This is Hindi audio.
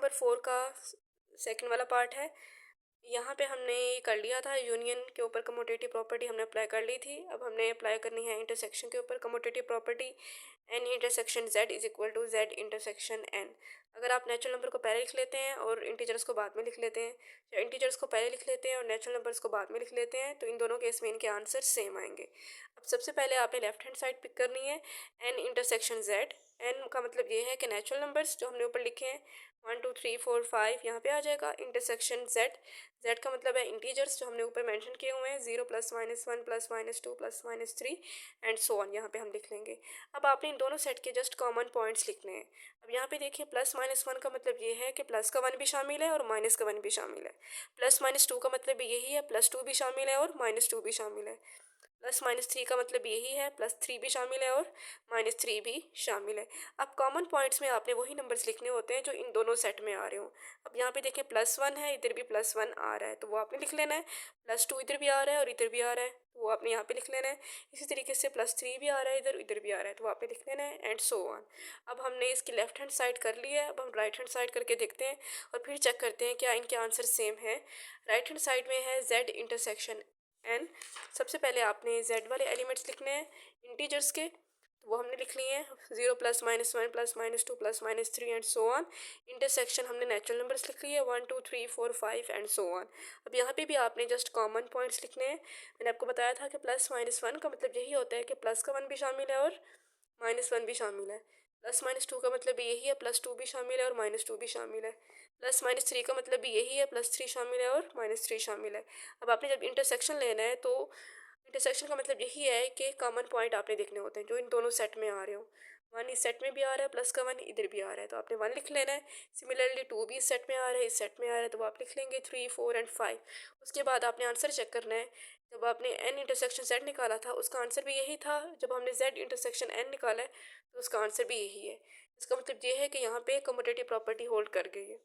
नंबर 4 का सेकंड वाला पार्ट है। यहाँ पे हमने कर लिया था, यूनियन के ऊपर कम्यूटेटिव प्रॉपर्टी हमने अप्लाई कर ली थी। अब हमने अप्लाई करनी है इंटरसेक्शन के ऊपर commutative property, N intersection Z is equal to Z intersection N. अगर आप नेचुरल नंबर को पहले लिख लेते हैं और इंटीजर्स को बाद में लिख लेते हैं, या इंटीजर्स को पहले लिख लेते हैं और नेचुरल नंबर्स को बाद में लिख लेते हैं, तो इन दोनों केस में इनके आंसर सेम आएंगे। अब सबसे पहले आपने लेफ्ट हैंड साइड पिक करनी है, एन इंटरसेक्शन जेड। एन का मतलब ये है कि नेचुरल नंबर्स जो हमने ऊपर लिखे हैं 1 2 3 4 5 यहाँ पे आ जाएगा। इंटरसेक्शन जेड, जेड का मतलब है इंटीजर्स जो हमने ऊपर मेंशन किए हुए हैं 0 +-1 +-2 +-3 एंड सो ऑन, यहाँ पे हम लिख लेंगे। अब आपने इन दोनों सेट के जस्ट कॉमन पॉइंट्स लिखने हैं। अब यहाँ पे देखिए +-1 का मतलब ये है कि प्लस का 1 भी शामिल है और माइनस का 1 भी शामिल है। +-2 का मतलब यही है, +2 भी शामिल है और -2 भी शामिल है। +-3 का मतलब यही है, +3 भी शामिल है और -3 भी शामिल है। अब कॉमन पॉइंट्स में आपने वही नंबर्स लिखने होते हैं जो इन दोनों सेट में आ रहे हो। अब यहाँ पे देखिए +1 है, इधर भी +1 आ रहा है तो वो आपने लिख लेना है। +2 इधर भी आ रहा है और इधर भी आ रहा है तो वो आपने यहाँ पे लिख लेना है। इसी तरीके से +3 भी आ रहा है इधर, इधर भी आ रहा है तो आपने लिख लेना है एंड सो ऑन। अब हमने इसकी लेफ्ट हैंड साइड कर ली है। अब हम राइट हैंड साइड करके देखते हैं और फिर चेक करते हैं क्या इनके आंसर सेम है। राइट हैंड साइड में है जेड इंटरसेक्शन एन। सबसे पहले आपने जेड वाले एलिमेंट्स लिखने हैं इंटीजर्स के, तो वो हमने लिख लिए हैं 0 +-1 +-2 +-3 एंड सो ऑन। इंटरसेक्शन हमने नेचुरल नंबर्स लिख लिए 1 2 3 4 5 एंड सो ऑन। अब यहाँ पे भी आपने जस्ट कॉमन पॉइंट्स लिखने हैं। मैंने आपको बताया था कि +-1 का मतलब यही होता है कि प्लस का 1 भी शामिल है और -1 भी शामिल है। +-2 का मतलब भी यही है, +2 भी शामिल है और -2 भी शामिल है। +-3 का मतलब भी यही है, +3 शामिल है और -3 शामिल है। अब आपने जब इंटरसेक्शन लेना है तो इंटरसेक्शन का मतलब यही है कि कॉमन पॉइंट आपने देखने होते हैं जो इन दोनों सेट में आ रहे हो। 1 इस सेट में भी आ रहा है, प्लस का 1 इधर भी आ रहा है तो आपने 1 लिख लेना है। सिमिलरली 2 भी इस सेट में आ रहा है, इस सेट में आ रहा है तो वो आप लिख लेंगे 3 4 एंड 5। उसके बाद आपने आंसर चेक करना है। जब आपने एन इंटरसेक्शन जेड निकाला था उसका आंसर भी यही था, जब हमने जेड इंटरसेक्शन एन निकाला है तो उसका आंसर भी यही है। इसका मतलब ये है कि यहाँ पे कम्यूटेटिव प्रॉपर्टी होल्ड कर गई है।